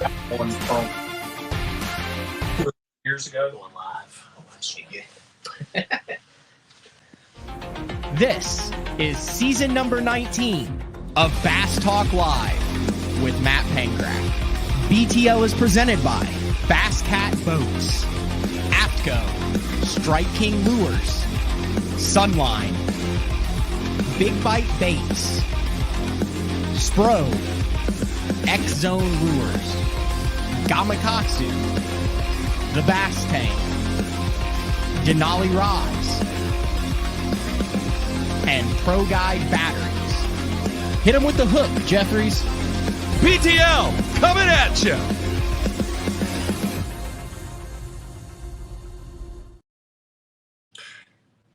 On from 2 years ago. Going live. This is season number 19 of Bass Talk Live with Matt Pengrack. BTL is presented by Bass Cat Boats, Aptco, Strike King Lures, Sunline, Big Bite Baits, Spro, X-Zone Lures, Gamakatsu, The Bass Tank, Denali Rods, and Pro Guide Batteries. Hit him with the hook, Jeffries. BTL coming at you.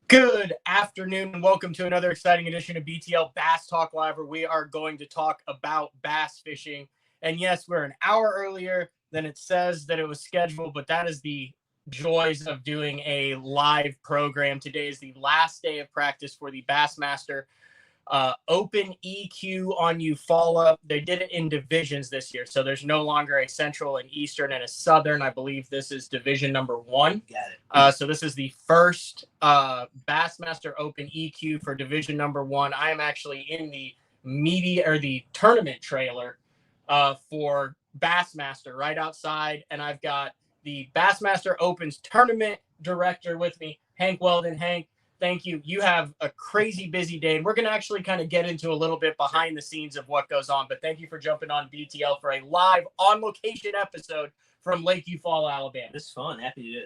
Good afternoon and welcome to another exciting edition of BTL Bass Talk Live, where we are going to talk about bass fishing. And yes, we're an hour earlier than it says that it was scheduled, but that is the joys of doing a live program. Today is the last day of practice for the Bassmaster Open EQ on Eufaula. They did it in divisions this year, so there's no longer a Central and Eastern and a Southern. I believe this is division number 1. Got it. So this is the first Bassmaster Open EQ for division number 1. I am actually in the tournament trailer for Bassmaster right outside, and I've got the Bassmaster Open's tournament director with me, Hank Weldon. Hank, thank you. You have a crazy busy day, and we're going to actually kind of get into a little bit behind the scenes of what goes on. But thank you for jumping on BTL for a live on-location episode from Lake Eufaula, Alabama. This is fun. Happy to do it.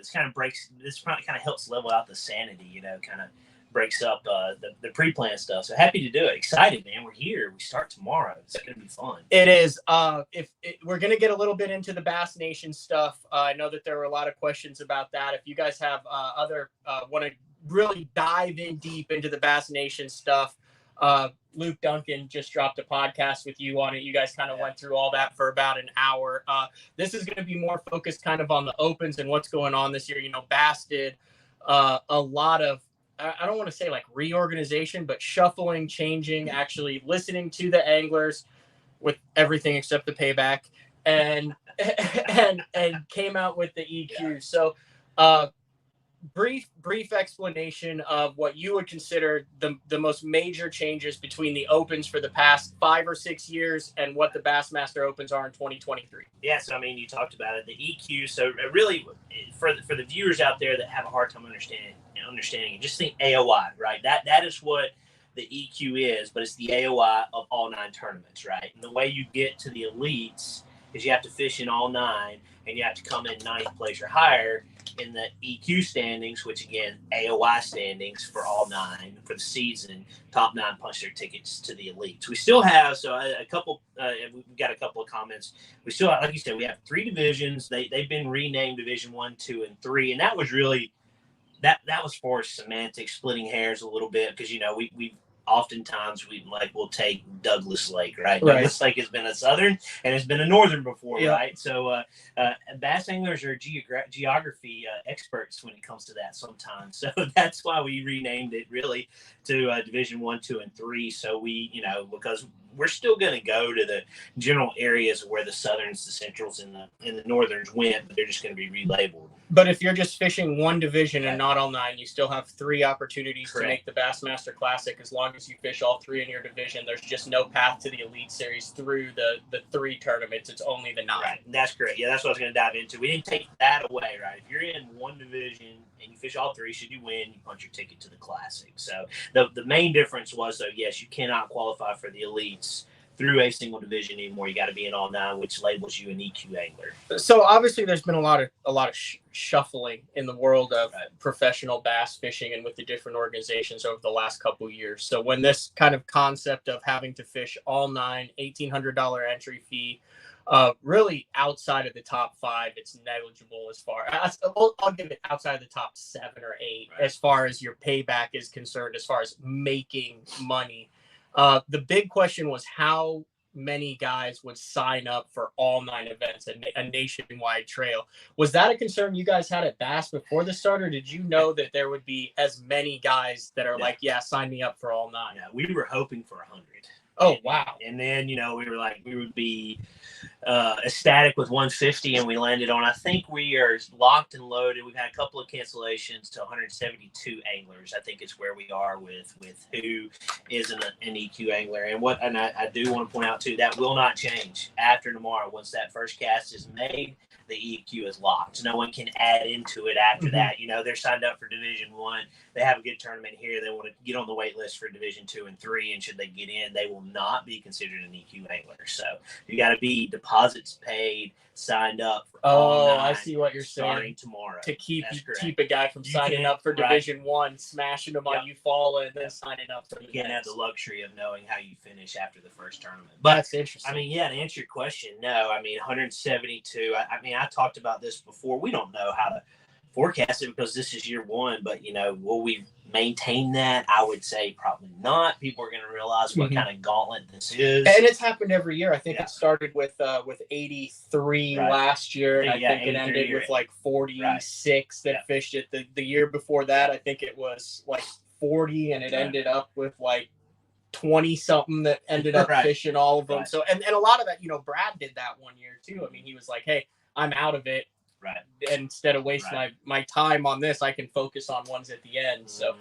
This kind of helps level out the sanity, kind of breaks up the pre-planned stuff. So happy to do it. Excited, man. We're here. We start tomorrow. It's going to be fun. It is. We're going to get a little bit into the Bass Nation stuff. I know that there were a lot of questions about that. If you guys have want to really dive in deep into the Bass Nation stuff, Luke Duncan just dropped a podcast with you on it. You guys kind of went through all that for about an hour. This is going to be more focused kind of on the opens and what's going on this year. Bass did a lot of, I don't want to say like reorganization, but shuffling, changing, actually listening to the anglers with everything except the payback, and came out with the EQ. So brief explanation of what you would consider the most major changes between the opens for the past 5 or 6 years and what the Bassmaster Opens are in 2023. Yeah, so you talked about it, the EQ. So really, for the viewers out there that have a hard time understanding it, just think AOI, right? That is what the EQ is, but it's the AOI of all 9 tournaments, right? And the way you get to the elites is you have to fish in all 9, and you have to come in 9th place or higher in the EQ standings, which again, AOI standings for all 9 for the season. Top 9 punch their tickets to the elites. We still have a couple. We've got a couple of comments. We still have, like you said, we have 3 divisions. They've been renamed Division 1, 2, and 3, and that was really that was for semantics, splitting hairs a little bit, because we oftentimes we'll take Douglas Lake, right? Douglas Lake has been a southern and it's been a northern before, right? So bass anglers are geography experts when it comes to that sometimes. So that's why we renamed it really to Division 1, 2, and 3. So we, because we're still going to go to the general areas where the southerns, the centrals, and the northerns went, but they're just going to be relabeled. But if you're just fishing one division and not all 9, you still have 3 opportunities to make the Bassmaster Classic. As long as you fish all 3 in your division, there's just no path to the Elite Series through the 3 tournaments. It's only the 9. Right. That's correct. Yeah, that's what I was going to dive into. We didn't take that away, right? If you're in one division and you fish all 3, should you win, you punch your ticket to the Classic. So the main difference was, though, yes, you cannot qualify for the Elites through a single division anymore. You got to be in all 9, which labels you an EQ angler. So obviously there's been a lot of shuffling in the world of professional bass fishing and with the different organizations over the last couple of years. So when this kind of concept of having to fish all 9, $1,800 entry fee, really outside of the top 5, it's negligible as far as I'll give it outside of the top 7 or 8 as far as your payback is concerned, as far as making money. The big question was how many guys would sign up for all 9 events, a nationwide trail. Was that a concern you guys had at Bass before the start, or did you know that there would be as many guys that are like, yeah, sign me up for all 9? Yeah, we were hoping for 100. Oh, wow. And then, we were like, we would be ecstatic with 150, and we landed on, I think we are locked and loaded. We've had a couple of cancellations to 172 anglers. I think is where we are with who is an EQ angler. And I do want to point out too, that will not change after tomorrow. Once that first cast is made, the EQ is locked. No one can add into it after that. They're signed up for Division 1. They have a good tournament here. They want to get on the wait list for Division 2 and 3, and should they get in, they will not be considered an EQ angler. So you got to be deposits paid, signed up for all 9, I see what you're starting saying. tomorrow. To keep a guy from signing up for Division 1, smashing them on you falling, and then signing up for the You can't have next. the luxury of knowing how you finish after the first tournament. But that's interesting. I mean, yeah, to answer your question, no. I mean, 172. I mean, I talked about this before. We don't know how to forecast it because this is year 1. But, will we maintain that? I would say probably not. People are going to realize what kind of gauntlet this is. And it's happened every year. I think it started with 83 last year. And I think it ended with like 46 that fished it. The year before that, I think it was like 40, and it ended up with like 20 something that ended up fishing all of them. So and a lot of that, Brad did that one year too. I mean, he was like, hey, I'm out of it. And instead of wasting my time on this, I can focus on ones at the end. So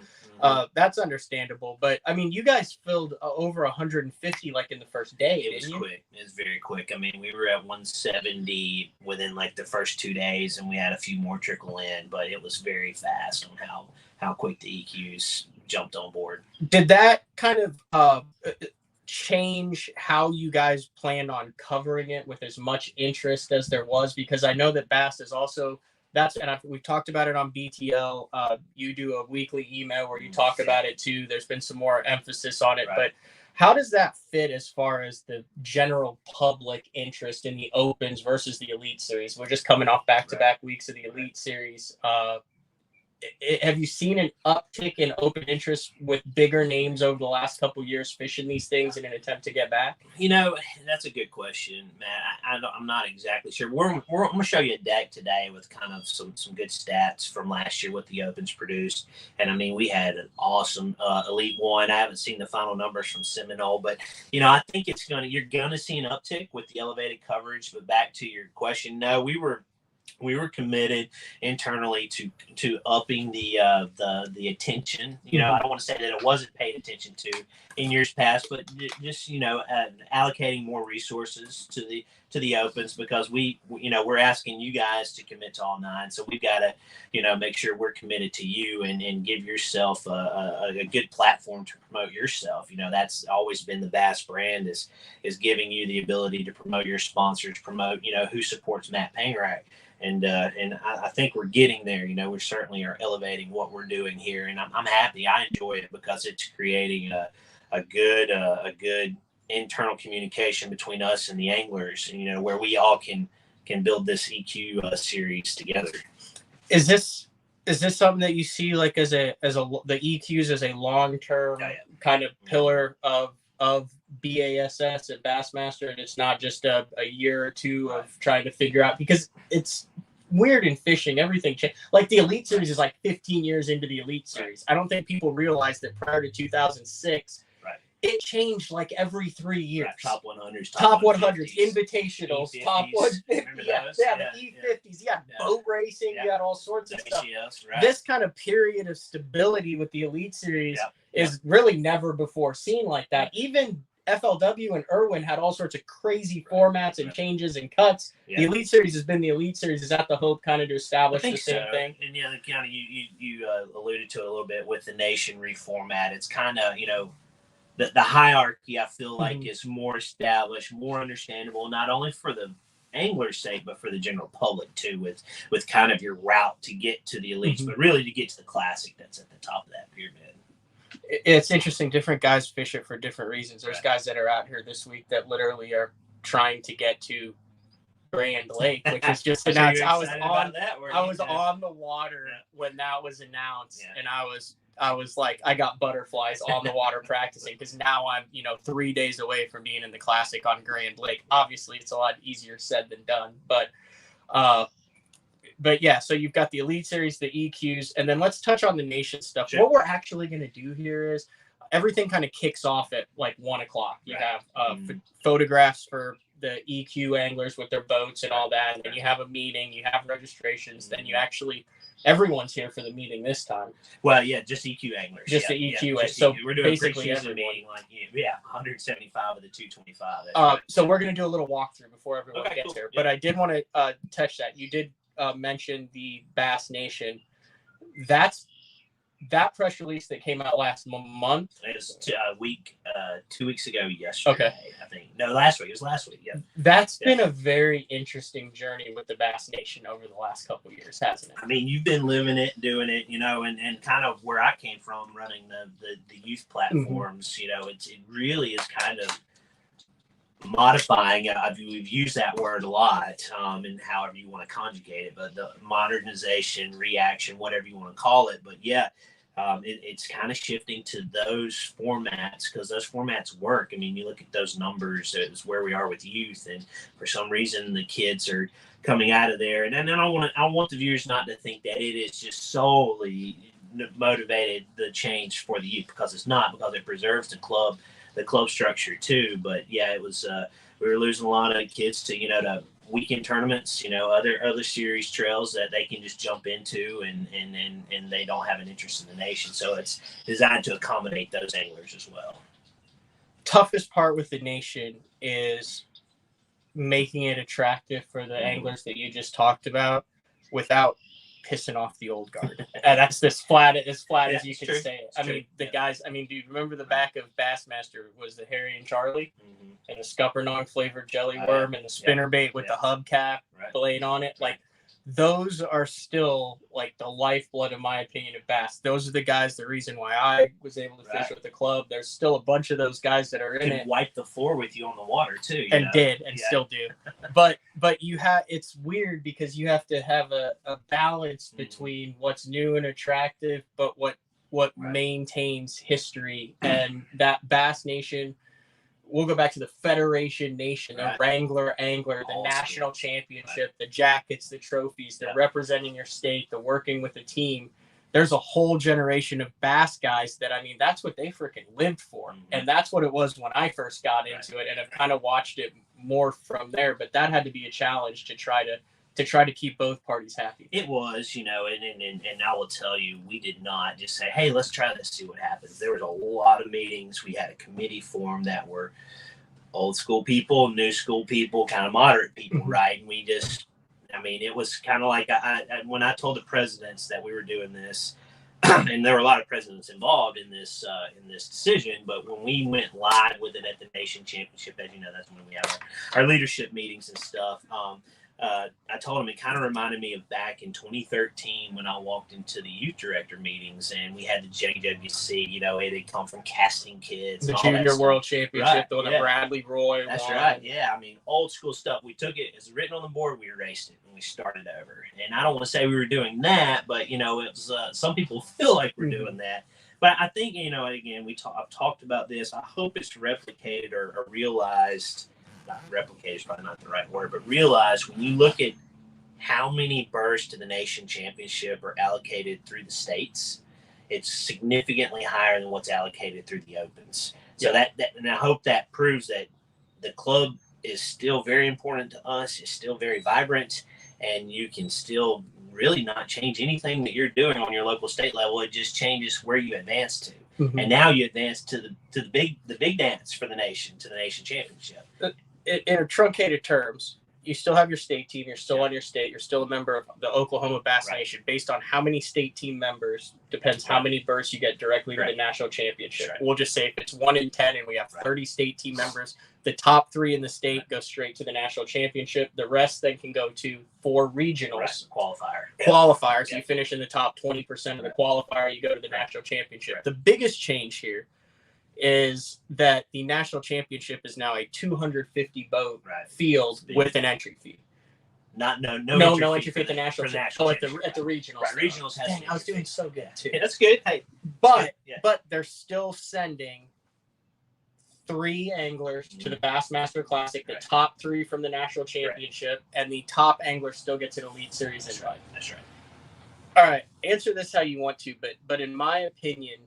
that's understandable. But I mean, you guys filled over 150 like in the first day. It was quick. It was very quick. I mean, we were at 170 within like the first 2 days, and we had a few more trickle in, but it was very fast on how quick the EQs jumped on board. Did that kind of change how you guys planned on covering it with as much interest as there was? Because I know that Bass is also we've talked about it on BTL. You do a weekly email where you talk about it too. There's been some more emphasis on it, but how does that fit as far as the general public interest in the Opens versus the Elite Series? We're just coming off back-to-back weeks of the Elite Series. Have you seen an uptick in open interest with bigger names over the last couple of years fishing these things in an attempt to get back? That's a good question, Matt. I'm not exactly sure. I'm going to show you a deck today with kind of some good stats from last year, what the Opens produced. And I mean, we had an awesome Elite 1. I haven't seen the final numbers from Seminole, but I think you're going to see an uptick with the elevated coverage. But back to your question, no, we were committed internally to upping the attention. I don't want to say that it wasn't paid attention to in years past, but just allocating more resources to the Opens, because we're asking you guys to commit to all 9, so we've got to make sure we're committed to you and give yourself a good platform to promote yourself. That's always been the Bass brand is giving you the ability to promote your sponsors, promote who supports Matt Pangrack. And I think we're getting there. We certainly are elevating what we're doing here, and I'm happy. I enjoy it because it's creating a good internal communication between us and the anglers. Where we all can build this EQ series together. Is this something that you see like as the EQs as a long-term kind of pillar of BASS at Bassmaster, and it's not just a year or two of trying to figure out, because it's weird in fishing, everything changed. Like the Elite Series is like 15 years into the Elite Series. I don't think people realize that prior to 2006 it changed like every 3 years. Top 100s, top 100s, invitationals, E50s. top 150s. The E50s. You had boat racing. You had all sorts of stuff. This kind of period of stability with the Elite Series is really never before seen like that. Even FLW and Irwin had all sorts of crazy formats and changes and cuts. The Elite Series has been the Elite Series. Is that the hope kind of to establish the same thing? And kind of you alluded to it a little bit with the Nation reformat. It's kind of, the hierarchy, I feel like, is more established, more understandable, not only for the angler's sake, but for the general public too, with kind of your route to get to the elites, but really to get to the classic that's at the top of that pyramid. It's interesting. Different guys fish it for different reasons. There's guys that are out here this week that literally are trying to get to Grand Lake, which is just announced. I was on the water when that was announced, and I was like, I got butterflies on the water practicing, because now I'm 3 days away from being in the classic on Grand Lake. Obviously, it's a lot easier said than done, but yeah, so you've got the Elite Series, the EQs, and then let's touch on the Nation stuff. Sure. What we're actually going to do here is everything kind of kicks off at like 1 o'clock. You have photographs for the EQ anglers with their boats and all that, and then you have a meeting, you have registrations, then you actually everyone's here for the meeting this time. Well, yeah, just EQ anglers. Just the EQ. So we're doing basically pre-season everyone. meeting, 175 of the 225. So we're going to do a little walkthrough before everyone gets cool. here. Yeah. But I did want to touch that. You did mention the Bass Nation. That press release that came out last month. It was 2 weeks ago yesterday. Okay. I think. No, last week. It was last week. Yeah. That's been a very interesting journey with the Bass Nation over the last couple of years, hasn't it? I mean, you've been living it, doing it, and kind of where I came from, running the youth platforms. It really is kind of modifying. We've used that word a lot, and however you want to conjugate it, but the modernization, reaction, whatever you want to call it. But yeah, it's kind of shifting to those formats because those formats work. I mean, you look at those numbers, it's where we are with youth, and for some reason the kids are coming out of there. And then I want the viewers not to think that it is just solely motivated the change for the youth, because it's not, because it preserves the club structure too. But yeah, it was we were losing a lot of kids to to weekend tournaments, other series trails that they can just jump into, and they don't have an interest in the nation. So it's designed to accommodate those anglers as well. Toughest part with the nation is making it attractive for the anglers that you just talked about without pissing off the old guard. And that's as flat as you can say it. I mean, the guys, do you remember the back of Bassmaster was the Harry and Charlie and the Scuppernong flavored jelly worm and the spinnerbait with the hubcap blade on it? Like, those are still like the lifeblood, in my opinion, of bass. Those are the guys, the reason why I was able to fish with the club. There's still a bunch of those guys that are in it. Wipe the floor with you on the water too. Still do. But it's weird because you have to have a balance between what's new and attractive, but what maintains history. And that Bass Nation, we'll go back to the Federation Nation, the Wrangler Angler, the national championship, the jackets, the trophies, the representing your state, the working with a team. There's a whole generation of bass guys that, that's what they freaking lived for. And that's what it was when I first got into it, and I've kind of watched it more from there. But that had to be a challenge to try to keep both parties happy. It was, and I will tell you, we did not just say, hey, let's try this, see what happens. There was a lot of meetings. We had a committee formed that were old school people, new school people, kind of moderate people, right? And we just, it was kind of like when I told the presidents that we were doing this, and there were a lot of presidents involved in this decision, but when we went live with it at the Nation Championship, as you know, that's when we have our leadership meetings and stuff. I told him it kind of reminded me of back in 2013 when I walked into the youth director meetings and we had the JWC, they come from casting kids. The Junior World Championship, the one that Bradley Roy That's won. right. Yeah. Old school stuff. We took it as written on the board, we erased it, and we started over. And I don't want to say we were doing that, but, it was some people feel like we're doing that. But I think, again, I've talked about this. I hope it's replicated or realized. Replicate is probably not the right word, but realize when you look at how many berths to the Nation Championship are allocated through the states, it's significantly higher than what's allocated through the Opens. So that and I hope that proves that the club is still very important to us, is still very vibrant, and you can still really not change anything that you're doing on your local state level. It just changes where you advance to. And now you advance to the big dance for the nation, to the Nation Championship. In truncated terms, you still have your state team. You're still on your state. You're still a member of the Oklahoma Bass Nation. Based on how many state team members depends how many berths you get directly to the national championship. We'll just say if it's 1 in 10 and we have 30 state team members, the top 3 in the state go straight to the national championship. The rest then can go to 4 regionals. Qualifiers. You finish in the top 20% of the qualifier, you go to the national championship. The biggest change here is that the national championship is now a 250 boat field with an entry fee. No entry fee at the national championship. At the regionals. Regionals has. Dang, I was doing so good too. That's good. Hey, but they're still sending 3 anglers to the Bassmaster Classic, the top 3 from the national championship, and the top angler still gets an Elite Series invite. That's right. All right, answer this how you want to, but in my opinion,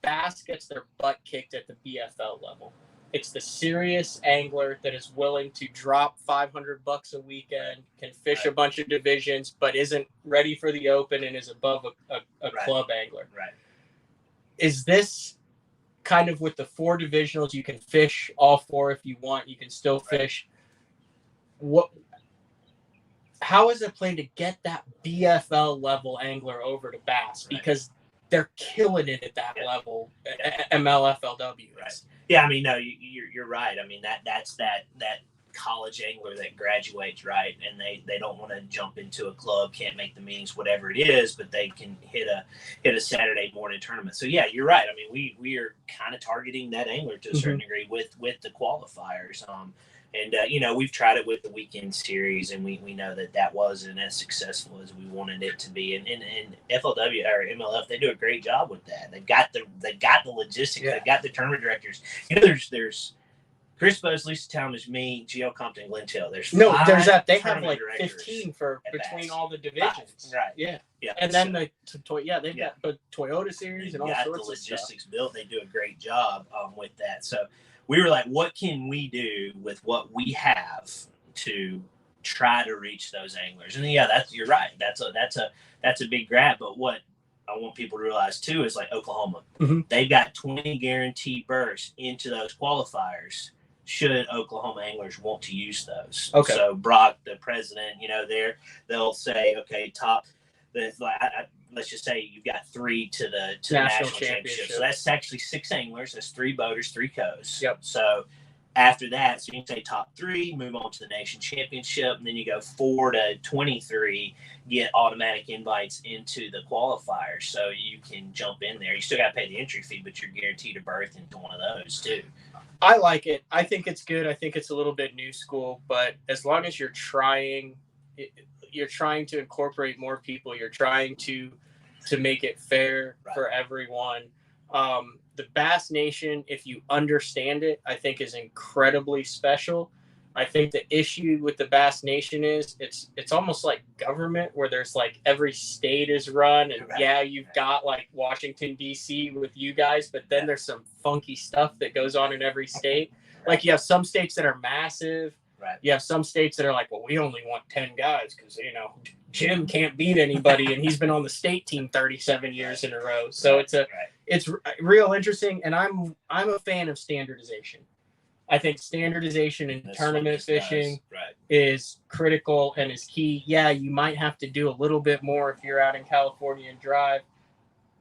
Bass gets their butt kicked at the BFL level. It's the serious angler that is willing to drop $500 a weekend, can fish a bunch of divisions, but isn't ready for the open and is above a club angler. Right. Is this kind of with the 4 divisionals? You can fish all 4 if you want. You can still fish. How is it planned to get that BFL level angler over to bass? Because they're killing it at that level. MLFLW. Right. Yeah, I mean, no, you're right. I mean, that's that college angler that graduates, right? And they don't want to jump into a club, can't make the meetings, whatever it is, but they can hit a Saturday morning tournament. So yeah, you're right. I mean, we are kind of targeting that angler to a certain degree with the qualifiers. And we've tried it with the weekend series, and we know that wasn't as successful as we wanted it to be. And FLW or MLF, they do a great job with that. They've got the logistics. They've got the tournament directors. There's Chris Bose, Lisa Talmadge, me, Gio Compton, Glenn Till. There's that. They have like 15 for between all the divisions. 5, right? Yeah. Yeah. And then they've got the Toyota series and all sorts of stuff. The logistics built. They do a great job with that. So we were like, what can we do with what we have to try to reach those anglers? And you're right. That's a big grab. But what I want people to realize too is like Oklahoma, they've got 20 guaranteed berths into those qualifiers should Oklahoma anglers want to use those. Okay. So Brock, the president, they'll say, okay, let's just say you've got 3 to the national championship. So that's actually 6 anglers. That's 3 boaters, 3 co's. Yep. So after that, so you can say top 3, move on to the nation championship, and then you go 4 to 23, get automatic invites into the qualifiers. So you can jump in there. You still got to pay the entry fee, but you're guaranteed a berth into one of those too. I like it. I think it's good. I think it's a little bit new school, but as long as you're trying to incorporate more people, you're trying to make it fair for everyone. The Bass Nation, if you understand it, I think is incredibly special. I think the issue with the Bass Nation is it's almost like government, where there's like every state is run, and you've got like Washington D.C. with you guys, but then there's some funky stuff that goes on in every state. Like you have some states that are massive. Right. You have some states that are like, well, we only want 10 guys because Jim can't beat anybody, and he's been on the state team 37 years in a row. So it's real interesting, and I'm a fan of standardization. I think standardization in tournament fishing is critical and is key. Yeah, you might have to do a little bit more if you're out in California and drive,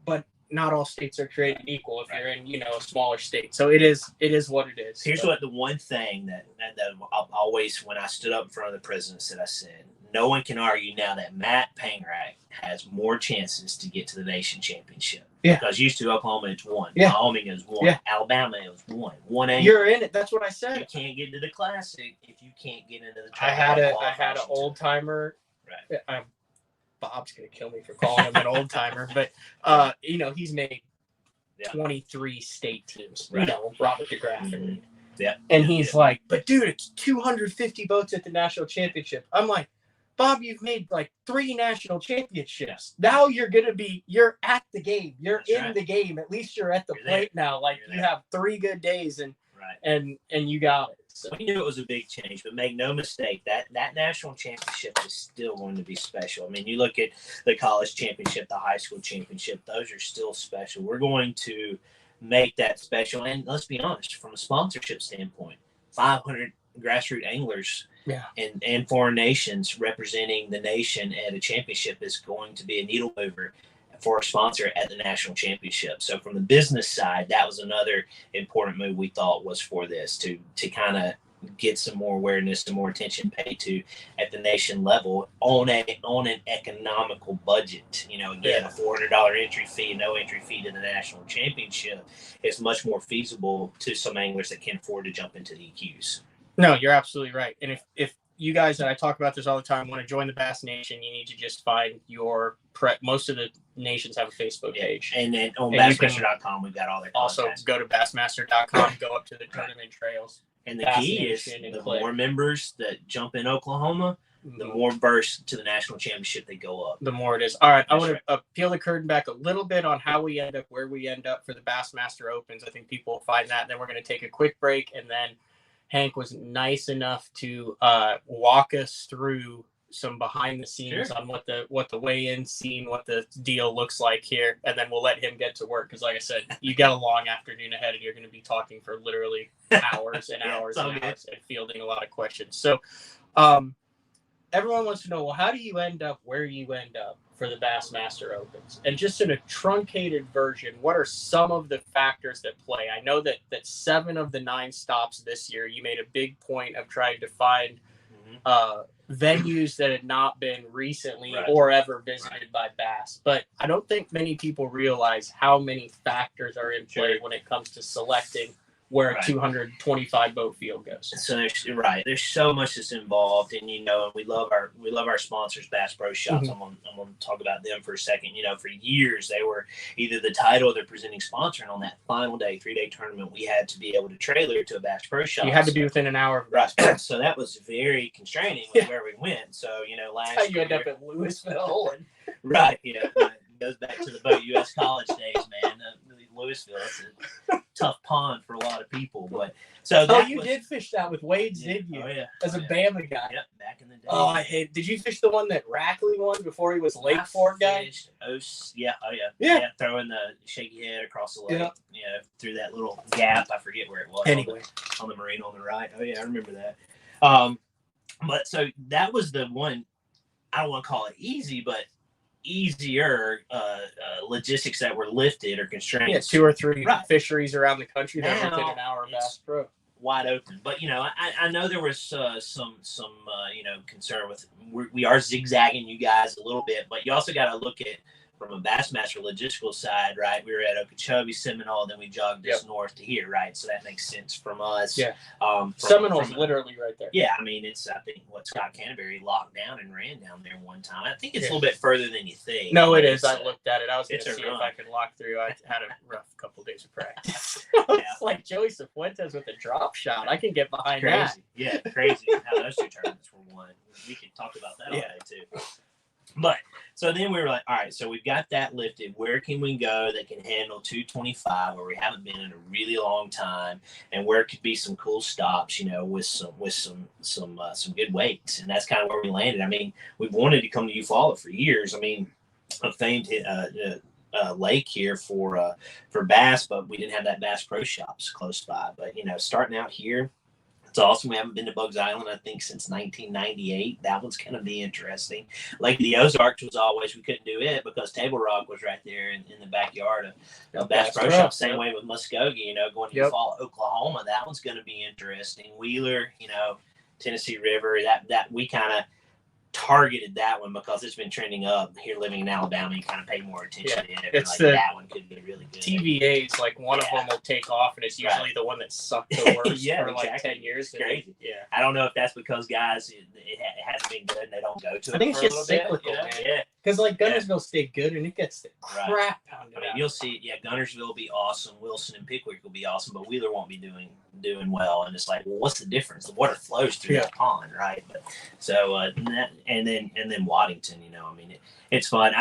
but not all states are created equal if you're in, a smaller state. So it is what it is. Here's what the one thing that I'll always, when I stood up in front of the president, I said, no one can argue now that Matt Pangrack has more chances to get to the nation championship. Yeah. Because used to Oklahoma, it's 1. Yeah. Wyoming is 1. Yeah. Alabama is 1. 1 You're in it. That's what I said. You can't get into the classic if you can't get into the I had an old timer. Right. Bob's gonna kill me for calling him an old timer, but he's made 23 state teams. Right. Robert DeGraff. Mm-hmm. Yeah. And he's like, but dude, it's 250 boats at the national championship. I'm like, Bob, you've made like 3 national championships. Now you're at the game. You're in the game. At least you're at the plate now. Like you have 3 good days and you got it. So we knew it was a big change, but make no mistake, that national championship is still going to be special. I mean, you look at the college championship, the high school championship, those are still special. We're going to make that special. And let's be honest, from a sponsorship standpoint, 500 grassroots anglers and foreign nations representing the nation at a championship is going to be a needle mover for a sponsor at the national championship. So from the business side, that was another important move we thought was for this to kind of get some more awareness, some more attention paid to at the nation level on an economical budget. Again, a $400 entry fee, no entry fee to the national championship is much more feasible to some anglers that can't afford to jump into the EQs. No, you're absolutely right. And if you guys, and I talk about this all the time, want to join the Bass Nation, you need to just find your most of the nations have a Facebook page. And then on Bassmaster.com, we've got all their also contacts. Go to Bassmaster.com, go up to the tournament trails. And the key is the more members that jump in Oklahoma, the more versed to the national championship they go up. The more it is. All right, I That's want to peel the curtain back a little bit on how we end up where we end up for the Bassmaster Opens. I think people will find that. Then we're going to take a quick break, and then Hank was nice enough to walk us through some behind the scenes on what the weigh-in scene, what the deal looks like here, and then we'll let him get to work because, like I said, you got a long afternoon ahead, and you're going to be talking for literally hours and hours and hours and fielding a lot of questions. So, everyone wants to know, well, how do you end up where you end up for the Bassmaster Opens? And just in a truncated version, what are some of the factors that play? I know that 7 of the 9 stops this year, you made a big point of trying to find venues that had not been recently or ever visited by Bass. But I don't think many people realize how many factors are in play when it comes to selecting where a 225 boat field goes. So there's so much that's involved, and and we love our sponsors, Bass Pro Shops. I'm gonna talk about them for a second. For years they were either the title or the presenting sponsor, and on that final day, 3-day tournament, we had to be able to trailer to a Bass Pro Shop. You had to be within an hour of Bass Pro. So that was very constraining with where we went. So last year you end up at Louisville and it goes back to the Boat US College days, man. Louisville, it's a tough pond for a lot of people, but you did fish that with Wade's, did you? Oh yeah, as a Bama guy. Yep, back in the day. Oh, I hate. Did you fish the one that Rackley won before he was Lake Ford guy? Yeah, throwing the shaky head across the lake, through that little gap. I forget where it was. Anyway, on the marina on the right. Oh yeah, I remember that. But so that was the one. I don't want to call it easy, but easier logistics that were lifted or constrained. Yeah, 2 or 3 fisheries around the country that were within an hour of Bass Pro. Wide open. But I know there was some concern with we are zigzagging you guys a little bit, but you also got to look at from a Bassmaster logistical side, right? We were at Okeechobee, Seminole, then we jogged just north to here, right? So that makes sense from us. Yeah. Seminole's literally right there. Yeah, I mean, it's, I think, Scott Canterbury locked down and ran down there one time. I think it's a little bit further than you think. No, it is. I looked at it. I was going to see if I could lock through. I had a rough couple days of practice. It's like Joey Cifuentes with a drop shot. I can get behind that. Yeah, crazy how those 2 tournaments were won. We could talk about that all day, too. But so then we were like, all right, so we've got that lifted. Where can we go that can handle 225 where we haven't been in a really long time, and where could be some cool stops, with some good weights, and that's kind of where we landed. I mean, we've wanted to come to Eufaula for years. I mean, a famed lake here for bass, but we didn't have that Bass Pro Shops close by. But starting out here. It's awesome. We haven't been to Bugs Island, I think, since 1998. That one's going to be interesting. Lake of the Ozarks was always, we couldn't do it because Table Rock was right there in the backyard of Bass Pro Shop. Same way with Muskogee, going to Eufaula, Oklahoma. That one's going to be interesting. Wheeler, Tennessee River, that we kind of targeted that one because it's been trending up here. Living in Alabama, you kind of pay more attention to it. It's that one could be really good. TVA's like one of them will take off, and it's usually the one that sucked the worst for like 10 years. It's crazy. Yeah, I don't know if that's because guys it hasn't been good and they don't go to it. I think it's for just a little cyclical, bit. man. Because like Gunnersville stayed good, and it gets the crap pounded out. You'll see. Yeah, Gunnersville will be awesome. Wilson and Pickwick will be awesome, but Wheeler won't be doing well. And it's like, well, what's the difference? The water flows through that pond, right? But so and then Waddington. I mean, it's fun.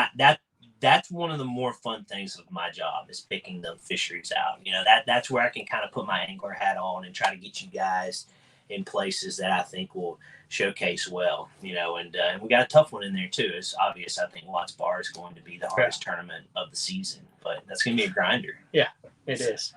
That's one of the more fun things of my job is picking the fisheries out. That's where I can kind of put my angler hat on and try to get you guys in places that I think will showcase well, and we got a tough one in there too. It's obvious. I think Watts Bar is going to be the hardest tournament of the season, but that's going to be a grinder. Yeah, it is.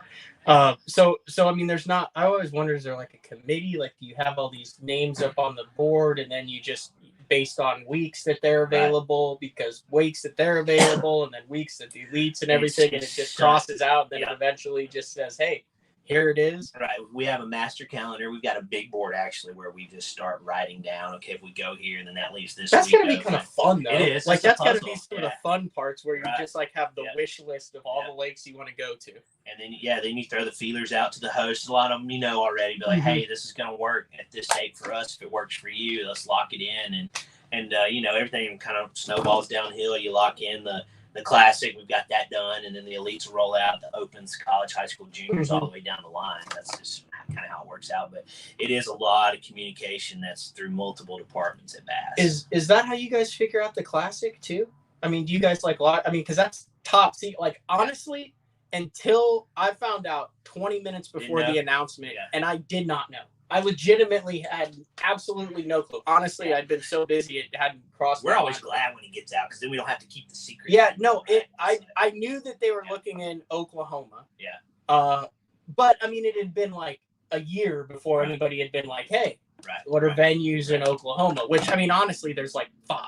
So I mean, there's not. I always wonder, is there like a committee? Like, do you have all these names up on the board, and then you just based on weeks that they're available, because weeks that they're available, and then weeks that the elites and everything, and it just crosses out. Then it eventually just says, hey, here it is. Right. We have a master calendar. We've got a big board actually where we just start writing down, okay, if we go here and then that leaves this. That's going to be kind of fun though. It is. Like that's got to be some of the fun parts where you just like have the wish list of all the lakes you want to go to. And then you throw the feelers out to the hosts. A lot of them already. Be like, hey, this is going to work at this date for us. If it works for you, let's lock it in. And everything kind of snowballs downhill. You lock in the classic, we've got that done, and then the elites roll out, the opens, college, high school, juniors, all the way down the line. That's just kind of how it works out. But it is a lot of communication that's through multiple departments at Bass. Is that how you guys figure out the classic too? I mean, do you guys like lot? I mean, because that's top seat. Like honestly, until I found out 20 minutes before the announcement, and I did not know. I legitimately had absolutely no clue. Honestly, I'd been so busy it hadn't crossed. We're always glad when he gets out because then we don't have to keep the secret. Yeah, no, I knew that they were looking in Oklahoma. Yeah. But I mean, it had been like a year before anybody had been like, "Hey, what are venues in Oklahoma?" Which I mean, honestly, there's like 5.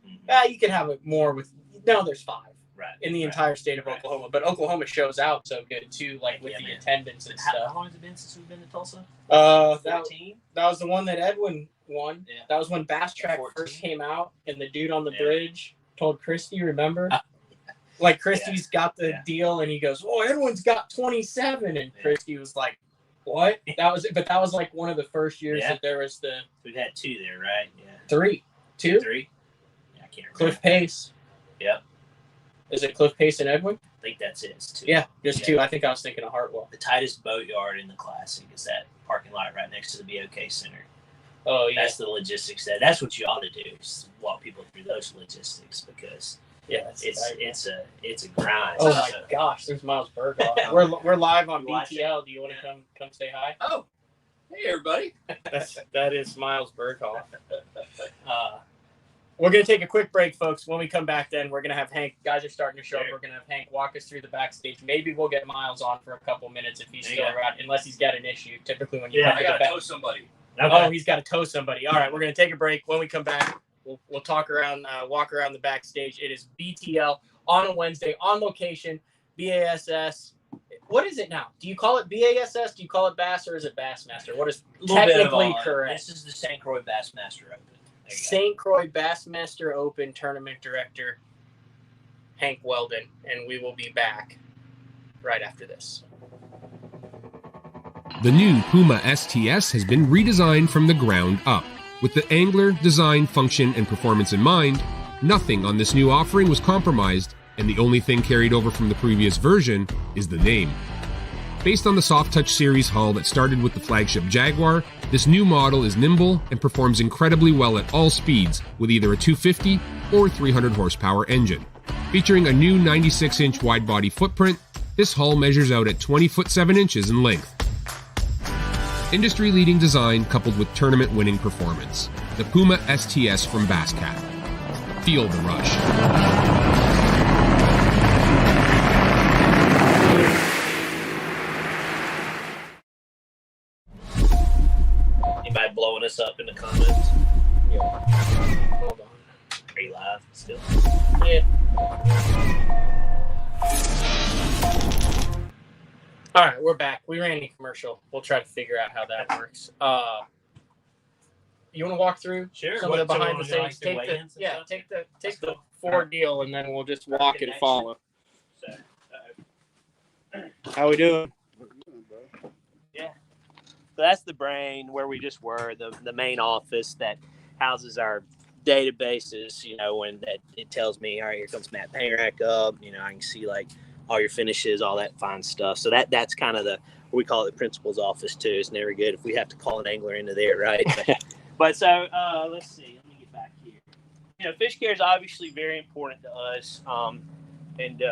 Mm-hmm. You can have it more with. No, there's 5. In the entire state of Oklahoma, but Oklahoma shows out so good too, like with the attendance and stuff. How long has it been since we've been to Tulsa? 14? That was the one that Edwin won. Yeah. That was when Bass Track first came out, and the dude on the bridge told Christy, remember? Like Christy's got the deal, and he goes, "Oh, Edwin's got 27," and Christy was like, "What?" That was like one of the first years that there was the. We've had 2 there, right? Yeah. 3, 2, 3. Yeah, I can't remember. Cliff Pace. Yep. Is it Cliff Pace and Edwin? I think that's it. It's 2. Yeah, just 2. I think I was thinking of Hartwell. The tightest boatyard in the Classic is that parking lot right next to the BOK Center. Oh, yeah. That's the logistics. That's what you ought to do is walk people through those logistics because it's a grind. Oh my gosh, there's Miles Berghoff. we're live on BTL. Do you want to come say hi? Oh, hey everybody. That is Miles Berghoff. We're going to take a quick break, folks. When we come back, then we're going to have Hank. Guys are starting to show up. We're going to have Hank walk us through the backstage. Maybe we'll get Miles on for a couple minutes if he's still around, unless he's got an issue. Typically, when you I got to tow somebody. Okay. Oh, he's got to tow somebody. All right, we're going to take a break. When we come back, we'll talk around, walk around the backstage. It is BTL on a Wednesday, on location, BASS. What is it now? Do you call it BASS? Do you call it Bass, or is it Bassmaster? What is technically correct? This is the St. Croix Bassmaster Open. St. Croix Bassmaster Open Tournament Director, Hank Weldon, and we will be back right after this. The new Puma STS has been redesigned from the ground up. With the angler, design, function, and performance in mind, nothing on this new offering was compromised, and the only thing carried over from the previous version is the name. Based on the Soft Touch series hull that started with the flagship Jaguar, this new model is nimble and performs incredibly well at all speeds with either a 250 or 300 horsepower engine. Featuring a new 96-inch wide-body footprint, this hull measures out at 20 foot 7 inches in length. Industry-leading design coupled with tournament-winning performance. The Puma STS from Basscat. Feel the rush. Blowing us up in the comments. Yeah. Hold on. Are you live still? Yeah. All right, we're back. We ran a commercial. We'll try to figure out how that works. You want to walk through some of the behind the scenes? Take the Ford deal, and then we'll just walk and follow. How we doing? Yeah. So that's the brain where we just were, the main office that houses our databases, when that it tells me, all right, here comes Matt Paintrack up, I can see like all your finishes, all that fine stuff. So that's kind of we call it the principal's office too. It's never good if we have to call an angler into there, right? But so let's see, let me get back here. Fish care is obviously very important to us. And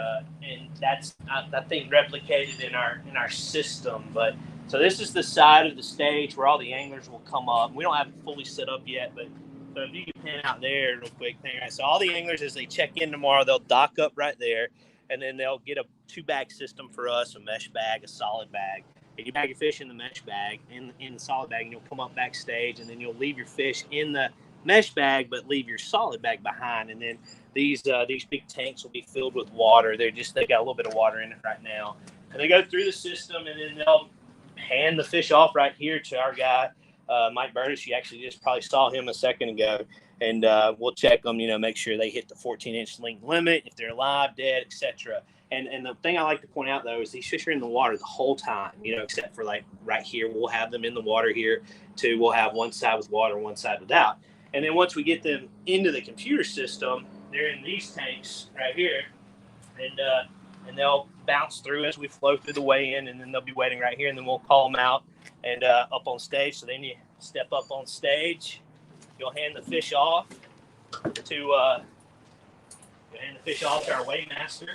that's I think replicated in our system, but so this is the side of the stage where all the anglers will come up. We don't have it fully set up yet, but so if you can pan out there real quick, so all the anglers as they check in tomorrow, they'll dock up right there, and then they'll get a 2-bag system for us, a mesh bag, a solid bag. And you bag your fish in the mesh bag, in the solid bag, and you'll come up backstage, and then you'll leave your fish in the mesh bag, but leave your solid bag behind. And then these big tanks will be filled with water. They got a little bit of water in it right now, and they go through the system, and then they'll hand the fish off right here to our guy, Mike Burtis. You actually just probably saw him a second ago, and we'll check them, make sure they hit the 14-inch length limit, if they're alive, dead, etc. And the thing I like to point out, though, is these fish are in the water the whole time, except for like right here. We'll have them in the water here too. We'll have one side with water, one side without. And then once we get them into the computer system, they're in these tanks right here, and they'll bounce through as we flow through the weigh-in, and then they'll be waiting right here, and then we'll call them out and up on stage. So then you step up on stage. You'll hand the fish off to our weighmaster.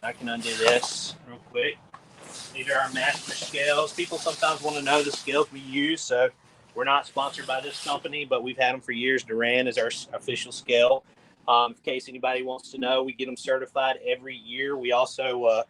I can undo this real quick. These are our master scales. People sometimes want to know the scales we use, so we're not sponsored by this company, but we've had them for years. Duran is our official scale. In case anybody wants to know, we get them certified every year. We also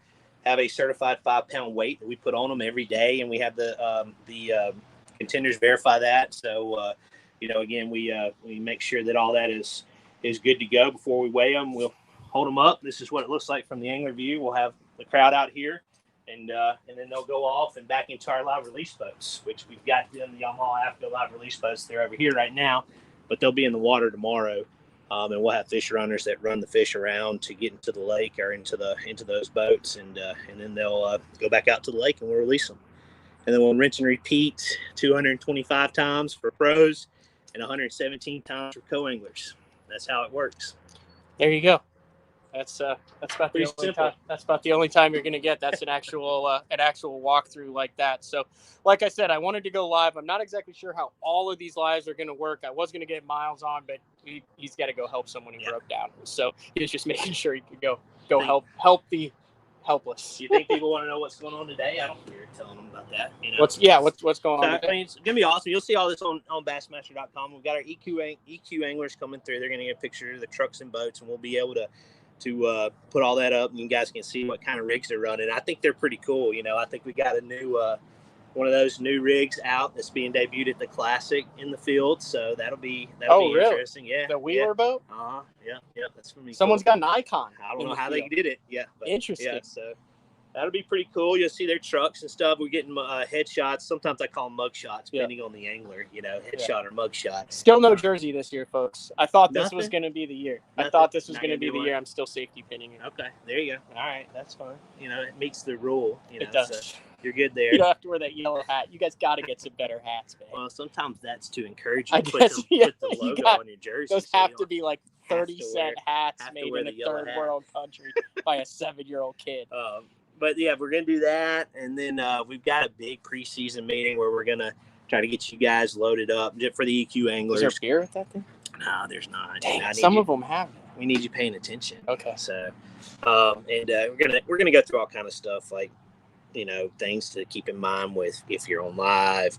have a certified 5-pound weight that we put on them every day, and we have the contenders verify that. So, again, we make sure that all that is good to go before we weigh them. We'll hold them up. This is what it looks like from the angler view. We'll have the crowd out here, and then they'll go off and back into our live release boats, which we've got them, the Yamaha Afco live release boats. They're over here right now, but they'll be in the water tomorrow. And we'll have fish runners that run the fish around to get into the lake or into those boats, and then they'll go back out to the lake and we'll release them. And then we'll rinse and repeat 225 times for pros and 117 times for co-anglers. That's how it works. There you go. That's about the only time. That's about the only time you're gonna get. That's an actual walkthrough like that. So, like I said, I wanted to go live. I'm not exactly sure how all of these lives are gonna work. I was gonna get Miles on, but he's got to go help someone who broke down. So he was just making sure he could go help the helpless. Do you think people want to know what's going on today? I don't care telling them about that. What's going on? I mean, it's gonna be awesome. You'll see all this on Bassmaster.com. We've got our EQ anglers coming through. They're gonna get a picture of the trucks and boats, and we'll be able to put all that up, and you guys can see what kind of rigs they're running. I think they're pretty cool. I think we got a new one of those new rigs out that's being debuted at the Classic in the field, so that'll be really interesting. Yeah, the Wheeler boat. Yeah, that's gonna be Someone's cool. got an icon. I don't know how they did it. Yeah, but interesting. Yeah, so that'll be pretty cool. You'll see their trucks and stuff. We're getting headshots. Sometimes I call them mug shots, depending on the angler. Headshot or mug shot. Still no jersey this year, folks. I thought this was going to be the year. I'm still safety pinning it. Okay, there you go. All right, that's fine. It meets the rule. It does. So you're good there. You don't have to wear that yellow hat. You guys got to get some better hats, man. Well, sometimes that's to encourage you to put the logo on your jersey. Those have to be like 30-cent hats made in a third world country by a 7-year-old kid. But yeah, we're going to do that. And then we've got a big preseason meeting where we're going to try to get you guys loaded up for the EQ anglers. Is there beer at that thing? No, there's not. Dang, some of them have it. We need you paying attention. Okay. So, we're gonna go through all kind of stuff like, things to keep in mind with if you're on live,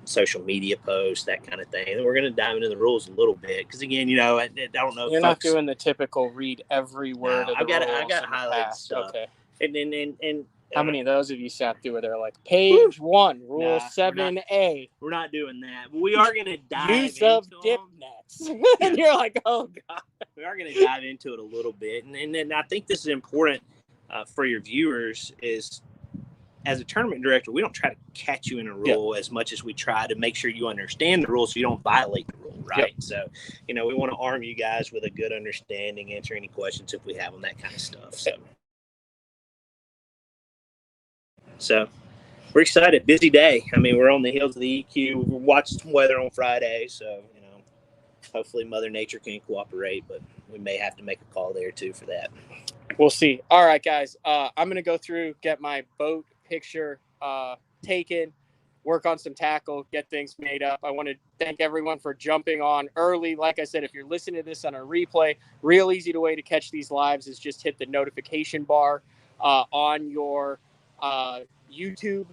social media posts, that kind of thing. And we're gonna dive into the rules a little bit because again, I don't know. You're not doing the typical read every word. No, of the rules. I've got highlighted stuff. Okay. And how many of those have you sat through where they're like page 1, rule 7A? We're not doing that. But we are going to dive use of dip nets. And you're like, oh god. We are going to dive into it a little bit, and then I think this is important for your viewers. Is as a tournament director, we don't try to catch you in a rule as much as we try to make sure you understand the rules so you don't violate the rule, right? Yep. So, we want to arm you guys with a good understanding, answer any questions if we have them, that kind of stuff. So we're excited. Busy day. I mean, we're on the heels of the EQ. We watched some weather on Friday, so hopefully Mother Nature can cooperate, but we may have to make a call there too for that. We'll see. All right, guys. I'm gonna go through, get my boat picture taken, work on some tackle, get things made up. I want to thank everyone for jumping on early. Like I said, if you're listening to this on a replay, real easy way to catch these lives is just hit the notification bar on your YouTube,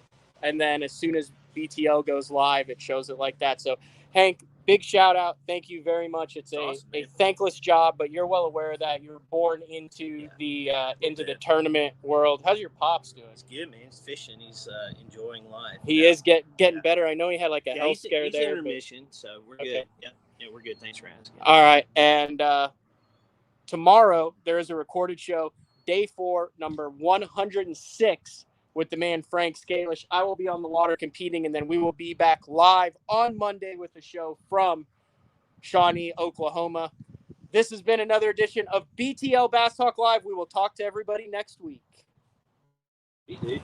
and then as soon as BTL goes live, it shows it like that. So Hank, big shout out. Thank you very much. It's awesome, a thankless job, but you're well aware of that. You're born into the tournament world. How's your pops doing? It's good, man. He's fishing. He's enjoying life. He is getting better. I know he had like a health scare there. He's in remission, so we're good. Yeah, we're good. Thanks for asking. All right, and tomorrow there is a recorded show, day 4, number 106. With the man Frank Scalish. I will be on the water competing, and then we will be back live on Monday with a show from Shawnee, Oklahoma. This has been another edition of BTL Bass Talk Live. We will talk to everybody next week. Hey, dude.